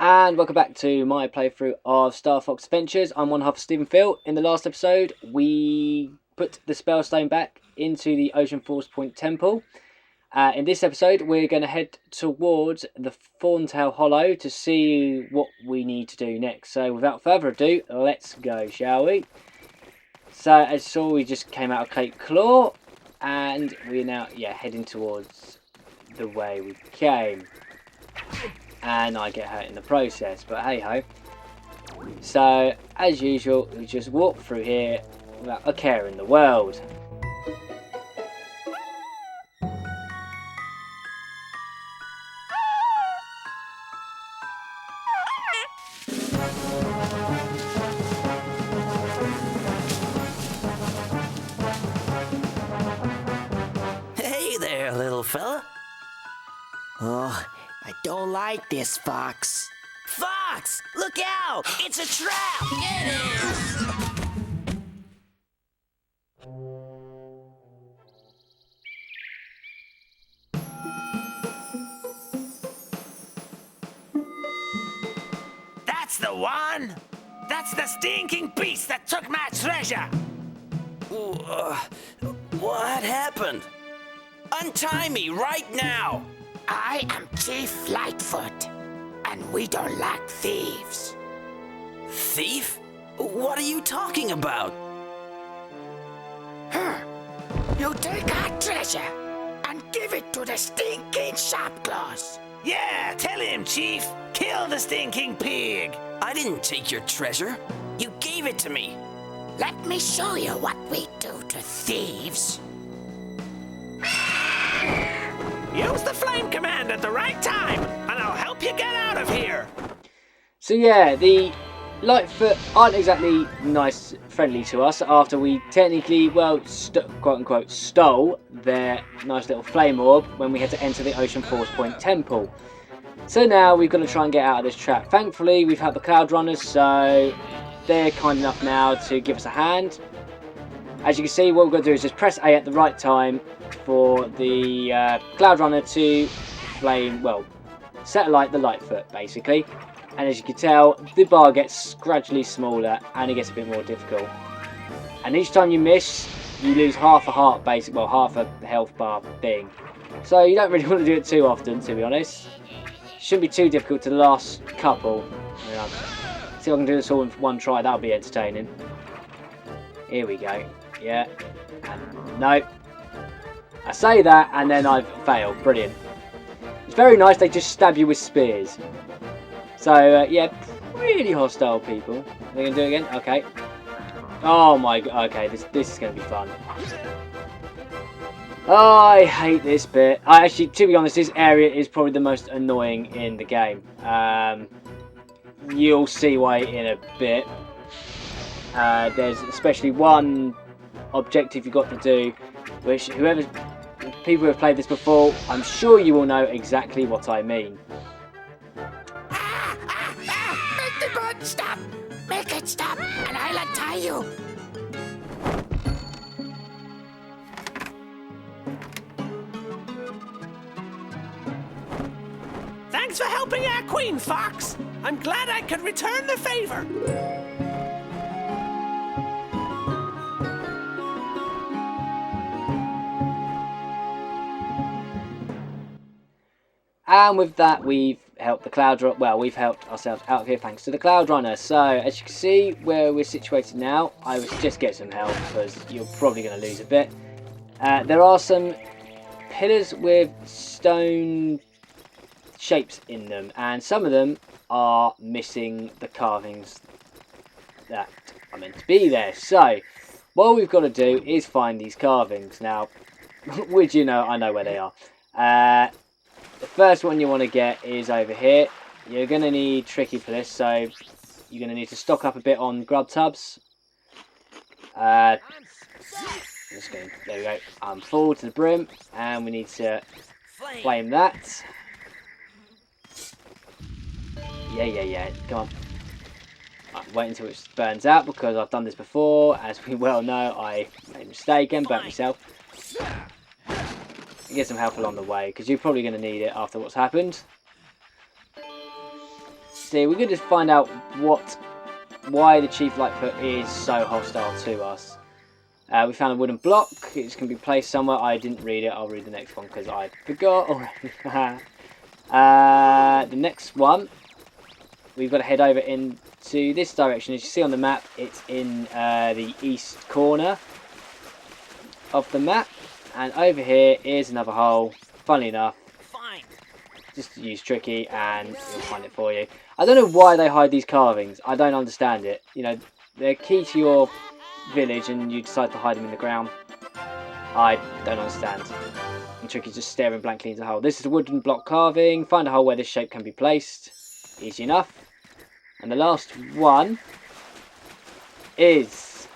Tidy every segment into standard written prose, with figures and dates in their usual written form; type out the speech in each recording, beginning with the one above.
And welcome back to my playthrough of Starfox Adventures. I'm one half of Stephen Phil. In the last episode, we put the Spellstone back into the Ocean Force Point Temple. In this episode, we're going to head towards the Thorntail Hollow to see what we need to do next. So without further ado, let's go, shall we? So as you saw, we just came out of Cape Claw, and we're now heading towards the way we came. And I get hurt in the process, but hey ho. So as usual, we just walk through here without a care in the world. Hey there, little fella. Oh, I don't like this, Fox. Fox, look out! It's a trap! It is! That's the one! That's the stinking beast that took my treasure! What happened? Untie me right now! I am Chief Lightfoot, and we don't like thieves. Thief? What are you talking about? You take our treasure and give it to the stinking Sharpclaws. Yeah, tell him, Chief! Kill the stinking pig! I didn't take your treasure. You gave it to me. Let me show you what we do to thieves. Use the flame command at the right time, and I'll help you get out of here. So yeah, the Lightfoot aren't exactly nice, friendly to us after we technically, well, quote unquote, stole their nice little flame orb when we had to enter the Ocean Force Point Temple. So now we've got to try and get out of this trap. Thankfully, we've had the Cloud Runners, so they're kind enough now to give us a hand. As you can see, what we've got to do is just press A at the right time for the Cloud Runner to set alight the Lightfoot, basically. And as you can tell, the bar gets gradually smaller and it gets a bit more difficult. And each time you miss, you lose half a heart, half a health bar thing. So you don't really want to do it too often, to be honest. Shouldn't be too difficult to the last couple. See if I can do this all in one try, that'll be entertaining. Here we go. Yeah. And nope. I say that and then I've failed. Brilliant. It's very nice, they just stab you with spears. So, yeah, really hostile people. They're going to do it again? Okay. Oh my god, okay, this is going to be fun. Oh, I hate this bit. Actually, to be honest, this area is probably the most annoying in the game. You'll see why in a bit. There's especially one objective you've got to do, which people who have played this before, I'm sure you will know exactly what I mean. Make the bird stop! Make it stop, and I'll untie you. Thanks for helping our queen, Fox. I'm glad I could return the favor. And with that, we've helped the Cloud Runner. Well, we've helped ourselves out of here thanks to the Cloud Runner. So, as you can see, where we're situated now, I was just get some help because you're probably going to lose a bit. There are some pillars with stone shapes in them, and some of them are missing the carvings that are meant to be there. So, what we've got to do is find these carvings. Now, would you know, I know where they are. The first one you want to get is over here. You're going to need Tricky for this, so you're going to need to stock up a bit on grub tubs. There we go. I'm full to the brim, and we need to flame that. Yeah. Come on. Right, wait until it burns out because I've done this before. As we well know, I made a mistake and burnt myself. Get some help along the way because you're probably going to need it after what's happened. see. We're going to find out why the Chief Lightfoot is so hostile to us. We found a wooden block. It's going to be placed somewhere. I didn't read it. I'll read the next one because I forgot already. The next one, we've got to head over into this direction. As you see on the map, it's in the east corner of the map. And over here is another hole. Funnily enough, just use Tricky and it'll find it for you. I don't know why they hide these carvings. I don't understand it. You know, they're key to your village and you decide to hide them in the ground. I don't understand. And Tricky's just staring blankly into the hole. This is a wooden block carving. Find a hole where this shape can be placed. Easy enough. And the last one is...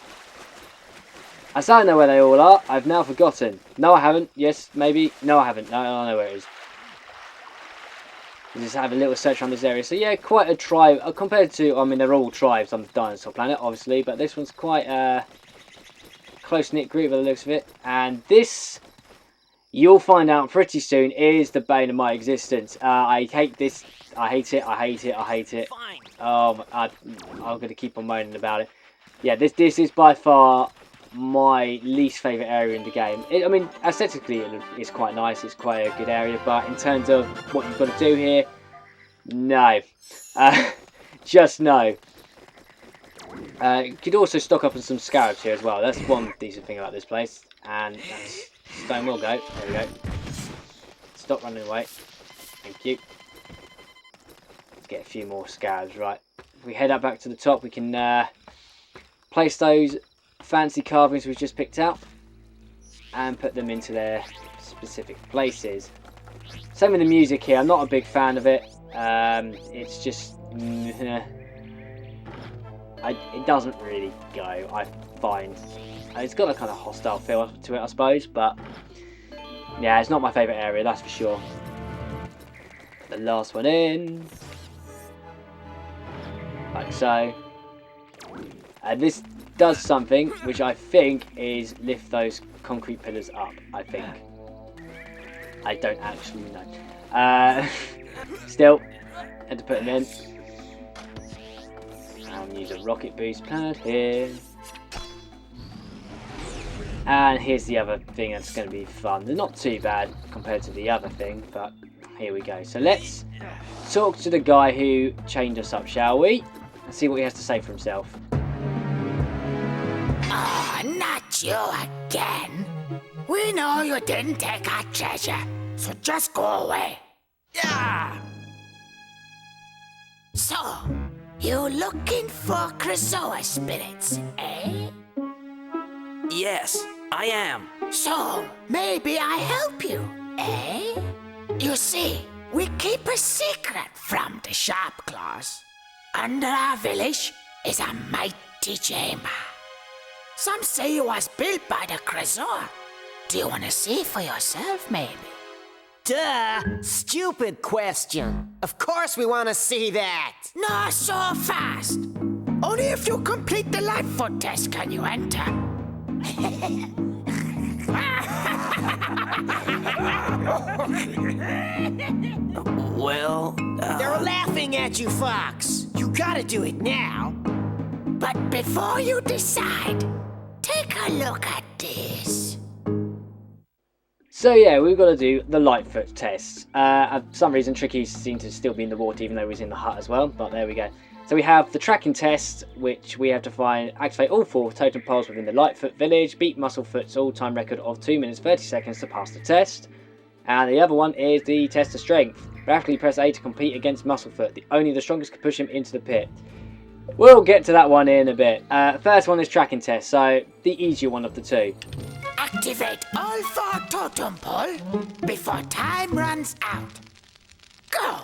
I still don't know where they all are. I've now forgotten. No, I haven't. Yes, maybe. No, I haven't. No, I know where it is. Just have a little search around this area. So yeah, quite a tribe compared to, I mean, they're all tribes on the dinosaur planet, obviously, but this one's quite a close-knit group by the looks of it. And this, you'll find out pretty soon, is the bane of my existence. I hate this. I hate it. I hate it. I hate it. I'm going to keep on moaning about it. Yeah, this is by far my least favourite area in the game. I mean, aesthetically it's quite nice, it's quite a good area, but in terms of what you've got to do here, no. Just no. You could also stock up on some scarabs here as well. That's one decent thing about this place. And stone will go. There we go. Stop running away. Thank you. Let's get a few more scarabs. Right. If we head up back to the top, we can place those fancy carvings we've just picked out and put them into their specific places. Same with the music here. I'm not a big fan of it. It's just it doesn't really go, I find. It's got a kind of hostile feel to it, I suppose, but yeah, it's not my favourite area, that's for sure. Put the last one in like so. This does something which I think is lift those concrete pillars up. I think. I don't actually know. Still, had to put them in. And use a rocket boost pad here. And here's the other thing that's going to be fun. They're not too bad compared to the other thing, but here we go. So let's talk to the guy who chained us up, shall we? And see what he has to say for himself. Oh, not you again. We know you didn't take our treasure, so just go away. Yeah. So, you looking for Krazoa spirits, eh? Yes, I am. So, maybe I help you, eh? You see, we keep a secret from the Sharp Claws. Under our village is a mighty chamber. Some say it was built by the Krazoa. Do you want to see for yourself, maybe? Duh! Stupid question. Of course we want to see that. Not so fast. Only if you complete the Lightfoot test can you enter. Well, They're laughing at you, Fox. You gotta do it now. But before you decide, take a look at this. So yeah, we've got to do the Lightfoot test. For some reason, Tricky seemed to still be in the water, even though he was in the hut as well. But there we go. So we have the tracking test, which we have to activate all 4 totem poles within the Lightfoot village, beat Musclefoot's all-time record of 2 minutes 30 seconds to pass the test. And the other one is the test of strength. Rapidly press A to compete against Musclefoot. Only the strongest can push him into the pit. We'll get to that one in a bit. First one is tracking test, so the easier one of the two. Activate all 4 totem pole before time runs out. Go!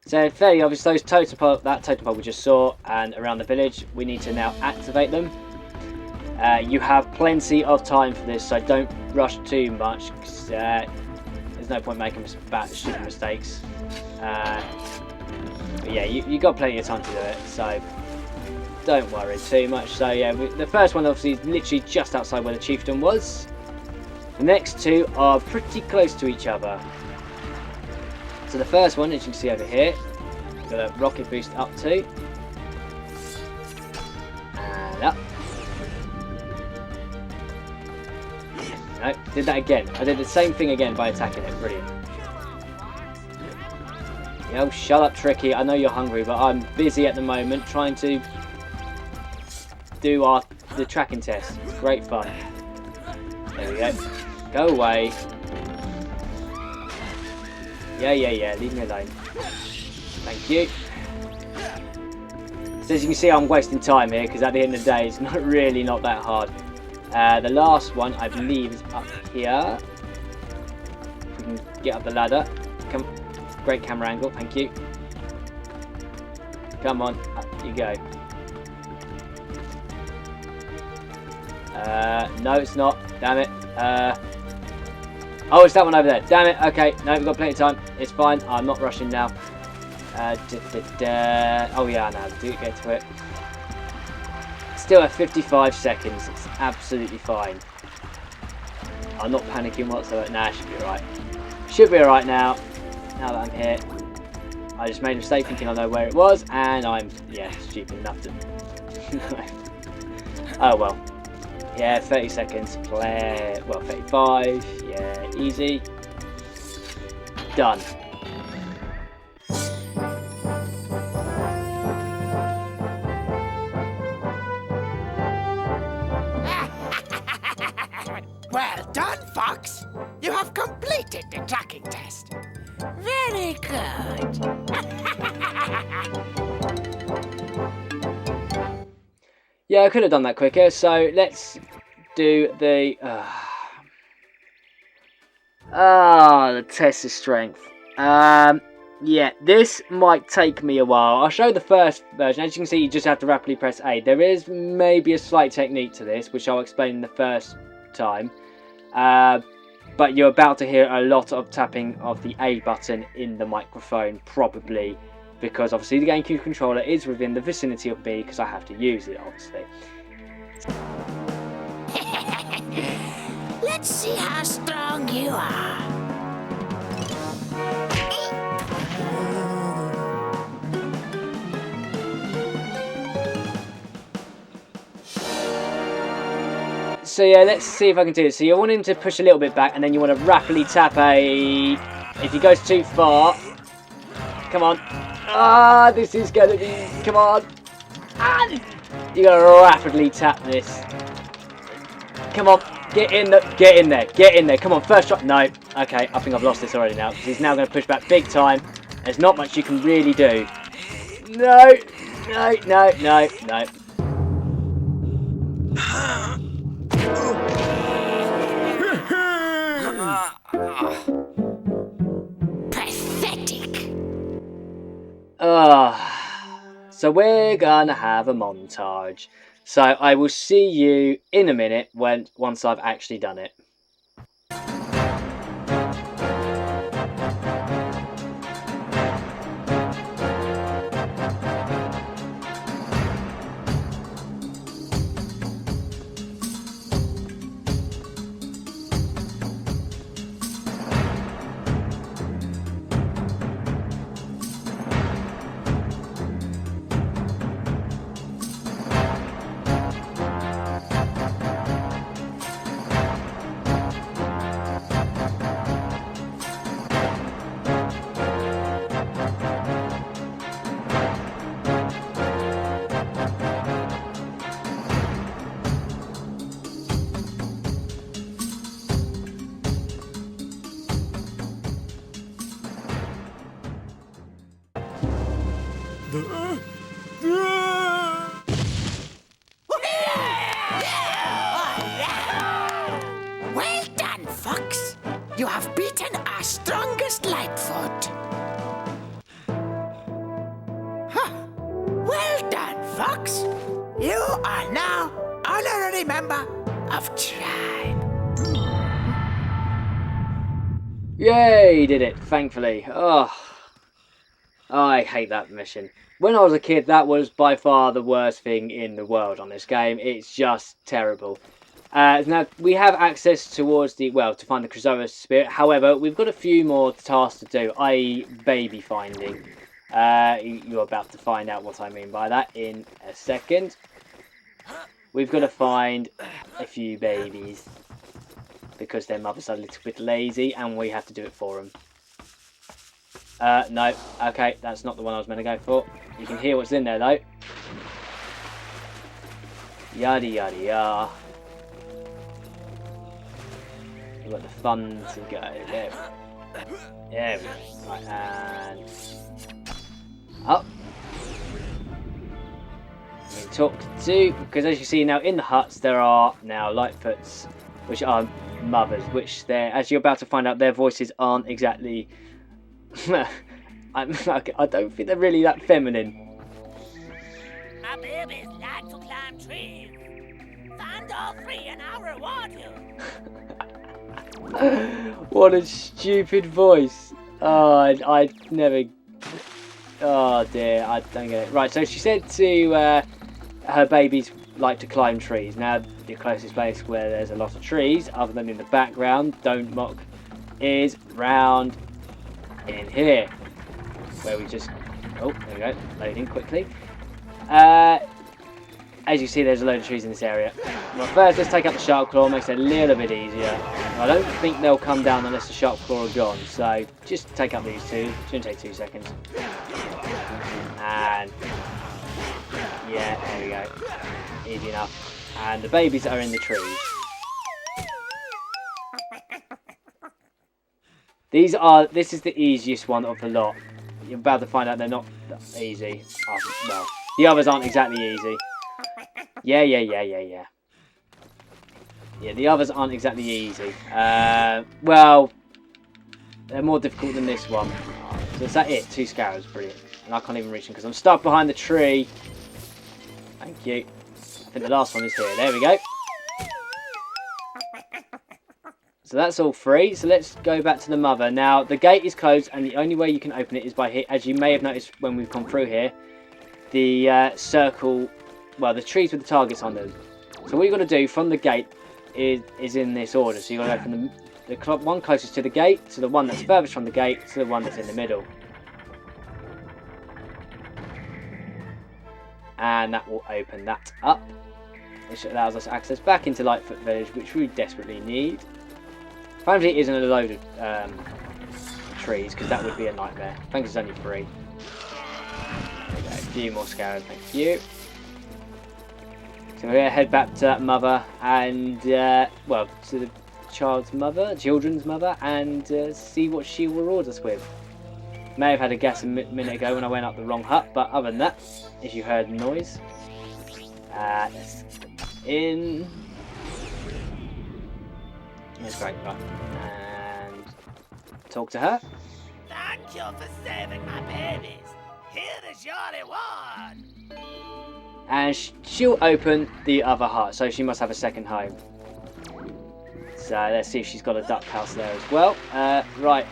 So fairly obvious, that totem pole we just saw and around the village, we need to now activate them. You have plenty of time for this, so don't rush too much, because there's no point making stupid mistakes. But yeah, you got plenty of time to do it, so don't worry too much. So yeah, the first one obviously is literally just outside where the chieftain was. The next 2 are pretty close to each other. So the first one, as you can see over here, got a rocket boost up to. And up. No, did that again. I did the same thing again by attacking it. Brilliant. Yo, shut up, Tricky. I know you're hungry, but I'm busy at the moment trying to do the tracking test. Great fun. There we go. Go away. Yeah. Leave me alone. Thank you. So as you can see, I'm wasting time here because at the end of the day, it's not that hard. The last one, I believe, is up here. If we can get up the ladder. Come. Great camera angle. Thank you. Come on. Up you go. No, it's not. Damn it. Oh, it's that one over there. Damn it. Okay. No, we've got plenty of time. It's fine. I'm not rushing now. Oh, yeah, no. Do get to it. Still at 55 seconds. It's absolutely fine. I'm not panicking whatsoever. Nah, should be alright. Should be alright now. Now that I'm here. I just made a mistake thinking I know where it was. And I'm, yeah, stupid enough to... Oh, well. Yeah, 30 seconds. Play. Well, 35. Yeah, easy. Done. Well done, Fox. You have completed the tracking test. Very good. Yeah, I could have done that quicker, so let's do the... the test of strength. Yeah, this might take me a while. I'll show the first version. As you can see, you just have to rapidly press A. There is maybe a slight technique to this, which I'll explain in the first time. But you're about to hear a lot of tapping of the A button in the microphone, probably. Because obviously the Gamecube controller is within the vicinity of B, because I have to use it, obviously. Let's see how strong you are. So yeah, let's see if I can do this. So you're wanting to push a little bit back, and then you want to rapidly tap A. If he goes too far, come on. Ah, this is gonna be. Come on. Ah, you gotta rapidly tap this. Come on, get in there. Come on, first shot. No, okay, I think I've lost this already now because he's now going to push back big time. There's not much you can really do. No. Pathetic. So we're gonna have a montage. So I will see you in a minute once I've actually done it. Well done, Fox. You have beaten our strongest Lightfoot. Huh. Well done, Fox. You are now honorary member of Tribe. Yay, did it, thankfully. Oh, I hate that mission. When I was a kid, that was by far the worst thing in the world on this game. It's just terrible. Now, we have access towards the, well, to find the Chrysalis spirit. However, we've got a few more tasks to do, i.e. baby finding. You're about to find out what I mean by that in a second. We've got to find a few babies because their mothers are a little bit lazy and we have to do it for them. No, okay, that's not the one I was meant to go for. You can hear what's in there though. Yada yada yada. We've got the fun to go. There we go. Right, and up. We talk to, because as you see now in the huts there are now Lightfoots, which are mothers, which they're, as you're about to find out, their voices aren't exactly I don't think they're really that feminine. My babies like to climb trees. Find all three and I'll reward you. What a stupid voice. Oh, I never. Oh dear, I don't get it. Right, so she said to her babies like to climb trees. Now, the closest place where there's a lot of trees, other than in the background, don't mock, is round in here. Where we just. Oh, there we go. Loading quickly. As you see, there's a load of trees in this area. Well, first, let's take out the sharp claw. Makes it a little bit easier. I don't think they'll come down unless the sharp claw are gone. So, just take out these two. Shouldn't take 2 seconds. And yeah, there we go. Easy enough. And the babies are in the trees. This is the easiest one of the lot. You're about to find out they're not easy. Well, the others aren't exactly easy. Yeah. Yeah, the others aren't exactly easy. Well, they're more difficult than this one. So is that it? 2 scarabs, brilliant. And I can't even reach them because I'm stuck behind the tree. Thank you. I think the last one is here. There we go. So that's all 3. So let's go back to the mother. Now, the gate is closed and the only way you can open it is by hit. As you may have noticed when we've come through here, the circle, well, the trees with the targets on them. So what you've got to do from the gate is in this order. So you've got to go from the one closest to the gate, to the one that's furthest from the gate, to the one that's in the middle. And that will open that up, which allows us access back into Lightfoot Village, which we desperately need. Thankfully it isn't a load of trees, because that would be a nightmare. Thankfully it's only 3. There we go, a few more scarabs, thank you. So we're going to head back to that mother and, well, to the children's mother, and see what she will reward us with. May have had a guess a minute ago when I went up the wrong hut, but other than that, if you heard noise, let's in. That's great, right? And talk to her. Thank you for saving my babies. Here is your reward. And she'll open the other hut, so she must have a second home. So let's see if she's got a duck house there as well. Right.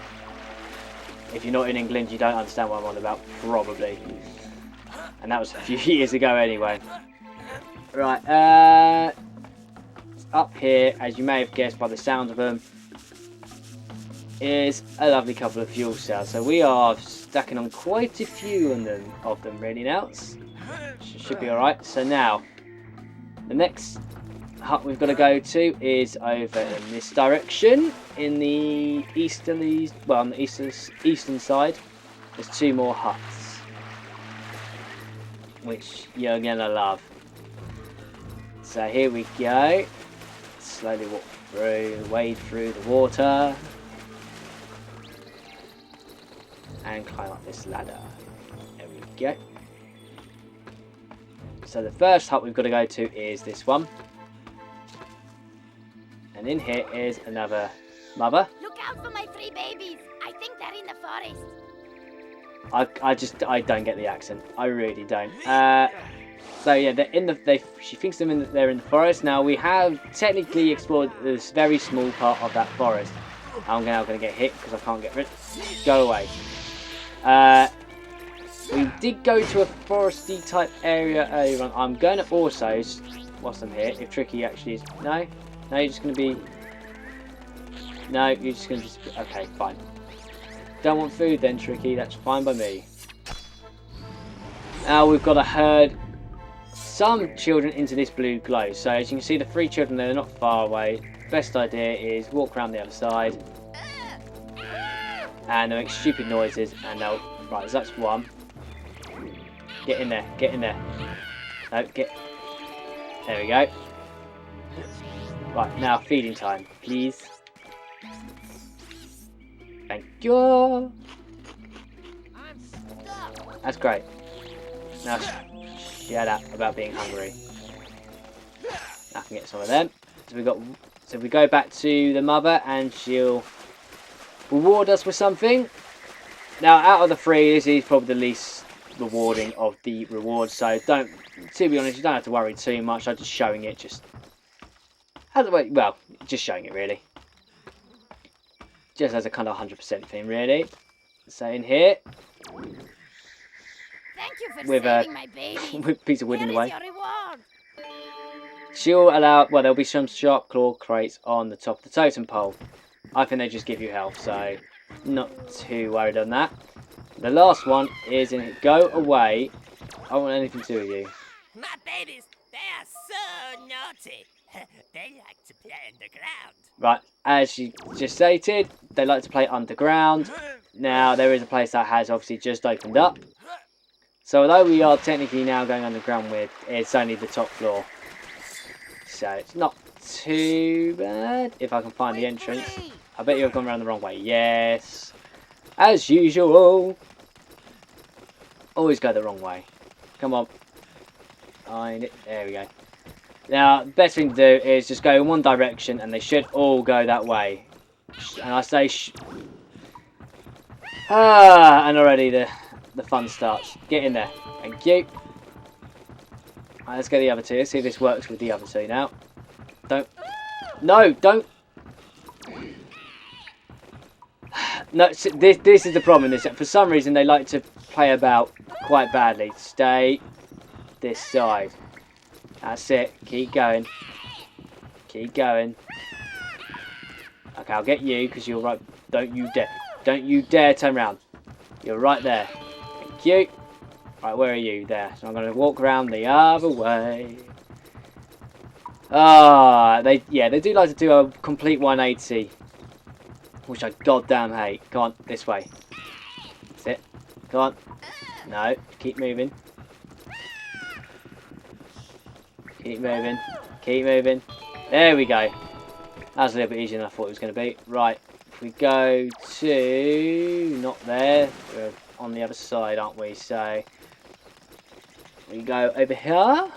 If you're not in England, you don't understand what I'm on about, probably. And that was a few years ago anyway. Right, up here, as you may have guessed by the sound of them, is a lovely couple of fuel cells. So we are stacking on quite a few of them really now. Should be alright. So now, the next hut we've got to go to is over in this direction, in the on the eastern side. There's 2 more huts, which you're gonna love. So here we go. Slowly walk through, wade through the water, and climb up this ladder. There we go. So the first hut we've got to go to is this one. And in here is another mother. Look out for my 3 babies. I think they're in the forest. I don't get the accent. I really don't. So yeah, they're in she thinks they're in the forest. Now we have technically explored this very small part of that forest. I'm now going to get hit because I can't get rid. Go away. We did go to a foresty type area earlier on. I'm going to also, whilst I'm here, if Tricky actually is... No? No, you're just going to be... No, you're just going to just... Okay, fine. Don't want food then, Tricky. That's fine by me. Now we've got to herd some children into this blue glow. So as you can see, the 3 children there, they're not far away. Best idea is walk around the other side. And they'll make stupid noises and they'll... Right, so that's 1. Get in there, get in there. No, get... There we go. Right, now feeding time, please. Thank you. That's great. Now shut up about being hungry. I can get some of them. So we go back to the mother and she'll reward us with something. Now out of the 3, this is probably the least rewarding of the rewards. So to be honest, you don't have to worry too much. I'm just showing it, just showing it really. Just as a kind of 100% thing, really. So in here, Thank you for with saving my baby. with a piece of wood in the way, Here is your reward. she'll allow. Well, there'll be some sharp claw crates on the top of the totem pole. I think they just give you health, so not too worried on that. The last one is in go away. I don't want anything to do with you. My babies, they are so naughty. They like to play underground. Right, as she just stated, they like to play underground. Now, there is a place that has obviously just opened up. So, although we are technically now going underground with, it's only the top floor. So, it's not too bad if I can find the entrance. I bet you've gone around the wrong way. Yes. As usual. Always go the wrong way. Come on. Find it. There we go. Now, the best thing to do is just go in one direction and they should all go that way. And I say and already the fun starts. Get in there. Thank you. Right, let's go the other 2. Let's see if this works with the other 2 now. Don't. No, don't. No, this is the problem. For some reason, they like to play about quite badly. Stay this side. That's it. Keep going. Keep going. Okay, I'll get you because you're right. Don't you dare. Don't you dare turn around. You're right there. Thank you. Right, where are you? There. So I'm going to walk around the other way. They do like to do a complete 180. Which I goddamn hate. Come on, this way. That's it. Come on. No, keep moving. Keep moving. Keep moving. There we go. That was a little bit easier than I thought it was going to be. Right. If we go to... Not there. We're on the other side, aren't we? So... We go over here.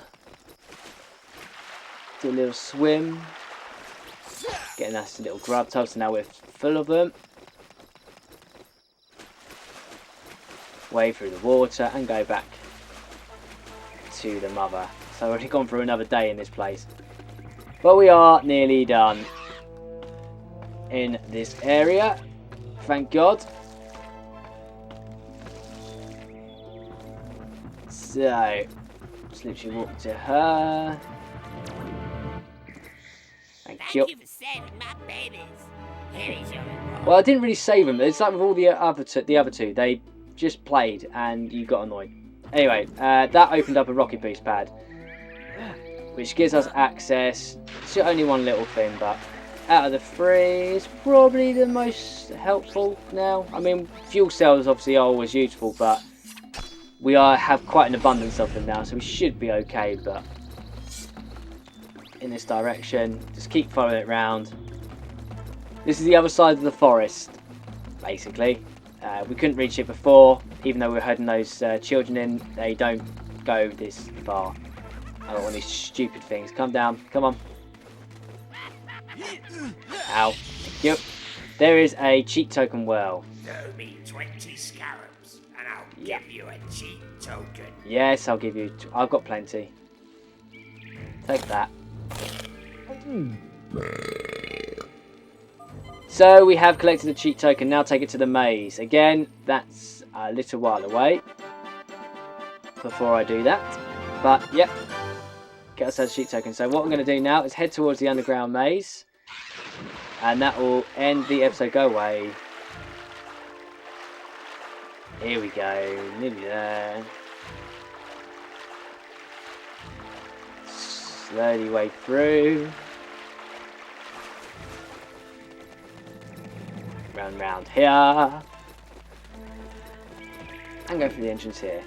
Do a little swim. Getting us a little grub tub. So now we're full of them. Wade through the water and go back to the mother. So I've already gone through another day in this place. But we are nearly done in this area. Thank God. So, just literally walk to her. Thank you. Thank you for saving my babies. Here is your reward. Well, I didn't really save them. It's like with all the other two. They just played and you got annoyed. Anyway, that opened up a rocket boost pad, which gives us access to only one little thing, but out of the 3, it's probably the most helpful now. I mean, fuel cells obviously are always useful, but we have quite an abundance of them now, so we should be okay. But in this direction, just keep following it round. This is the other side of the forest, basically. We couldn't reach it before, even though we were herding those children in. They don't go this far. I don't want these stupid things. Come down. Come on. Ow. Thank you. There is a cheat token well. Throw me 20 scarabs, and I'll give you a cheat token. Yes, I'll give you... I've got plenty. Take that. So we have collected the cheat token. Now take it to the maze. Again, that's a little while away before I do that. But, yep. get ourselves a sheep token. So what I'm going to do now is head towards the underground maze. And that will end the episode. Go away. Here we go. Nearly there. Slowly way through. Round here. And go through the entrance here.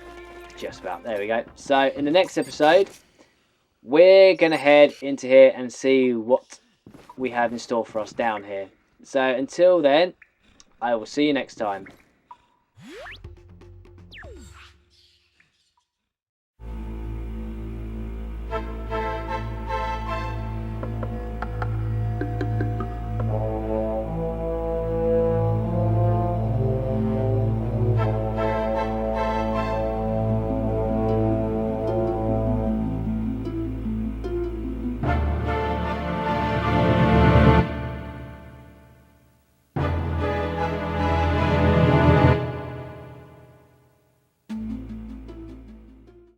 Just about. There we go. So in the next episode, we're going to head into here and see what we have in store for us down here. So until then, I will see you next time.